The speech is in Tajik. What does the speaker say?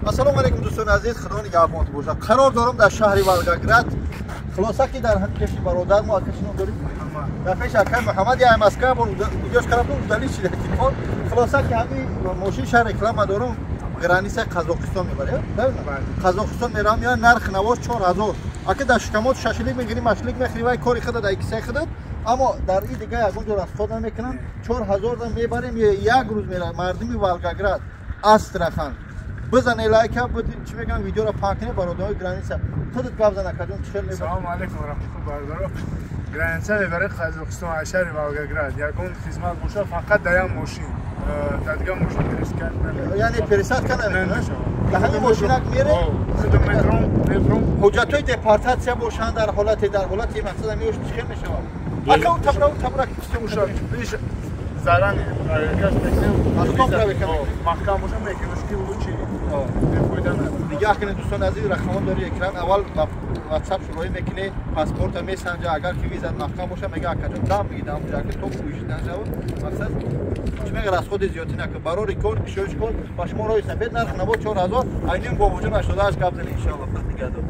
Ассалому алейкум дӯстони азиз, худо нигаҳбонтон бошад. Қарор дорам дар шаҳри Волгоград. Хулоса ки дар каши бародар мо акашинон дорим. Дар пеш акай Муҳаммад я Москва бо видеош карабдум дали чида телефон. Хулоса ки ҳами мошин шаҳр реклама дорам. Граница Қазоқистон мебарем. Қазоқистон мерам я нарх навоз 4000. Ака дар шукамот шашлик мегирим, машлик мехри вай кори худа дар иксай худа. Аммо дар ин дига ягон ҷо расход намекунам. 4000 да мебарем як рӯз мерам мардими Волгоград, Астрахан. Бизане лайка, чӣ мегӯям видеоро пак не бародарои граница. Худат гап зана кадом чӣ мебарем? Салому алейкум ва раҳматуллоҳи баракатуҳ. Граница мебарем Қазоқистон ва шаҳри Волгоград. Ягон хизмат боша фақат дар як мошин. Дар дигар мошин пересадка намешавад. Яъне пересадка намешавад. Дар ҳамин мошинак мерем. Худ метро. ҳуҷҷатҳои депортатсия бошанд дар ҳолати мақсад меош чӣ мешавад? Ака у табра биш зарани кас мекунем. Астоп равека. Маҳкам боша мекунем ки лучи. Фоида надорад. Дига акне дӯстони азиз рақамон дори экран аввал WhatsApp шуроӣ мекунӣ, паспорта месанҷа, агар ки визат маҳкам боша мега акаҷо дам мегидам ҷаки то пӯшид нашавад. Мақсад чӣ мега расходи зиёдӣ накун. Баро рекорд кишоиш кун ба шумо роҳи сафед нарх навод 4000 айнин бо вуҷуд 88 гап зани иншоалло. Худо нигаҳдор.